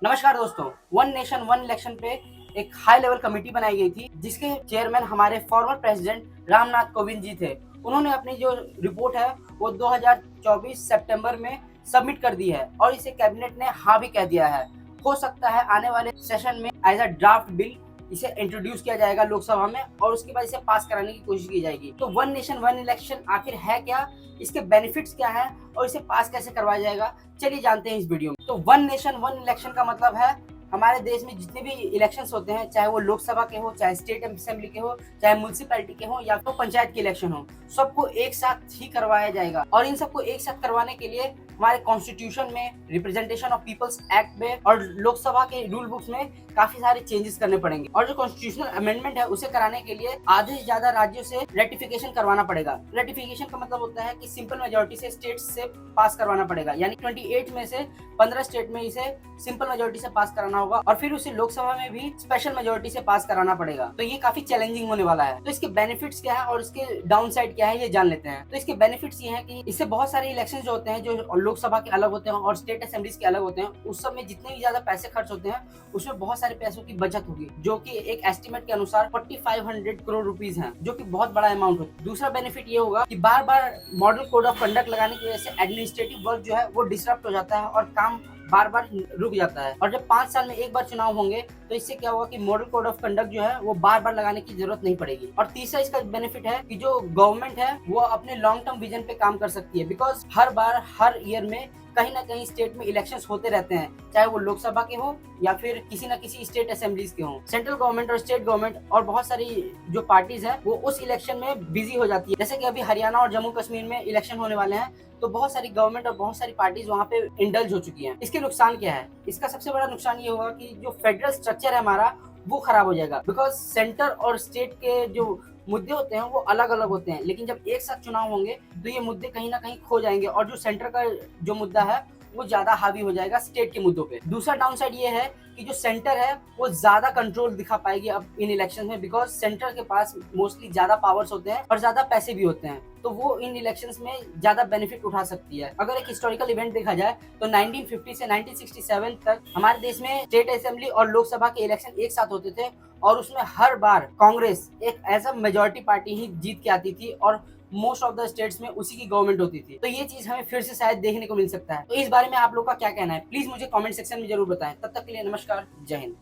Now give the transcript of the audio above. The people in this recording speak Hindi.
नमस्कार दोस्तों। वन नेशन वन इलेक्शन पे एक हाई लेवल कमेटी बनाई गई थी जिसके चेयरमैन हमारे फॉर्मर प्रेसिडेंट रामनाथ कोविंद जी थे। उन्होंने अपनी जो रिपोर्ट है वो 2024 सितंबर में सबमिट कर दी है और इसे कैबिनेट ने हाँ भी कह दिया है। हो सकता है आने वाले सेशन में एज अ ड्राफ्ट बिल इसे इंट्रोड्यूस किया जाएगा लोकसभा में और उसके बाद इसे पास कराने की कोशिश की जाएगी। तो वन नेशन वन इलेक्शन आखिर है क्या, इसके बेनिफिट्स क्या है और इसे पास कैसे करवाया जाएगा, चलिए जानते हैं इस वीडियो में। तो वन नेशन वन इलेक्शन का मतलब है हमारे देश में जितने भी इलेक्शंस होते हैं, चाहे वो लोकसभा के हो, चाहे स्टेट असेंबली के हो, चाहे म्यूनिसिपैलिटी के हो या तो पंचायत के इलेक्शन हो, सबको एक साथ ही करवाया जाएगा। और इन सबको एक साथ करवाने के लिए हमारे कॉन्स्टिट्यूशन में, रिप्रेजेंटेशन ऑफ पीपल्स एक्ट में और लोकसभा के रूल बुक्स में काफी सारे चेंजेस करने पड़ेंगे। और जो कॉन्स्टिट्यूशनल अमेंडमेंट है उसे कराने के लिए आधे से ज्यादा राज्यों से रेटिफिकेशन करवाना पड़ेगा। रेटिफिकेशन का मतलब होता है कि सिंपल मेजोरिटी से स्टेट्स से पास करवाना पड़ेगा, यानी 28 में से 15 स्टेट में इसे सिंपल मेजोरिटी से पास कराना होगा और फिर उसे लोकसभा में भी स्पेशल मेजोरिटी से पास कराना पड़ेगा। तो ये काफी चैलेंजिंग होने वाला है। तो इसके बेनिफिट्स क्या है और इसके डाउन साइड क्या है ये जान लेते हैं। तो इसके बेनिफिट्स ये हैं कि इससे बहुत सारे इलेक्शन जो होते हैं, जो लोकसभा के अलग होते हैं और स्टेट असेंबलीज के अलग होते हैं, उस सब में जितने भी ज्यादा पैसे खर्च होते हैं उसमें बहुत सारे पैसों की बचत होगी, जो कि एक एस्टिमेट के अनुसार 4500 करोड़ रुपीज है, जो कि बहुत बड़ा अमाउंट होता है। दूसरा बेनिफिट ये होगा कि बार बार मॉडल कोड ऑफ कंडक्ट लगाने की वजह से एडमिनिस्ट्रेटिव वर्क जो है वो डिस्टर्ब हो जाता है और काम बार बार रुक जाता है। और जब 5 साल में एक बार चुनाव होंगे तो इससे क्या होगा कि मॉडल कोड ऑफ कंडक्ट जो है वो बार बार लगाने की जरूरत नहीं पड़ेगी। और तीसरा इसका बेनिफिट है कि जो गवर्नमेंट है वो अपने लॉन्ग टर्म विजन पे काम कर सकती है, because her bar her year में कहीं ना कहीं स्टेट में इलेक्शंस होते रहते हैं, चाहे वो लोकसभा के हो या फिर किसी ना किसी स्टेट असेंबलीज के हो। सेंट्रल गवर्नमेंट और स्टेट गवर्नमेंट और बहुत सारी जो पार्टीज है वो उस इलेक्शन में बिजी हो जाती है। जैसे कि अभी हरियाणा और जम्मू कश्मीर में इलेक्शन होने वाले हैं, तो बहुत सारी गवर्नमेंट और बहुत सारी पार्टीज वहाँ पे इंडल्ज हो चुकी हैं। इसके नुकसान क्या है? इसका सबसे बड़ा नुकसान ये होगा कि जो फेडरल स्ट्रक्चर है हमारा वो खराब हो जाएगा, बिकॉज सेंटर और स्टेट के जो मुद्दे होते हैं वो अलग अलग होते हैं, लेकिन जब एक साथ चुनाव होंगे तो ये मुद्दे कहीं ना कहीं खो जाएंगे और जो सेंटर का जो मुद्दा है वो ज्यादा हावी हो जाएगा स्टेट के मुद्दों पे। दूसरा डाउन साइड ये है कि जो सेंटर है वो ज्यादा कंट्रोल दिखा पाएगी अब इन इलेक्शन में, बिकॉज सेंटर के पास मोस्टली ज्यादा पावर्स होते हैं और ज्यादा पैसे भी होते हैं, तो वो इन इलेक्शंस में ज्यादा बेनिफिट उठा सकती है। अगर एक हिस्टोरिकल इवेंट देखा जाए तो 1950 से 1967 तक हमारे देश में स्टेट असेंबली और लोकसभा के इलेक्शन एक साथ होते थे और उसमें हर बार कांग्रेस एक एज अ मेजोरिटी पार्टी ही जीत के आती थी और मोस्ट ऑफ द स्टेट्स में उसी की गवर्नमेंट होती थी। तो ये चीज हमें फिर से शायद देखने को मिल सकता है। तो इस बारे में आप लोग का क्या कहना है, प्लीज मुझे कमेंट सेक्शन में जरूर बताएं। तब तक के लिए नमस्कार, जय हिंद।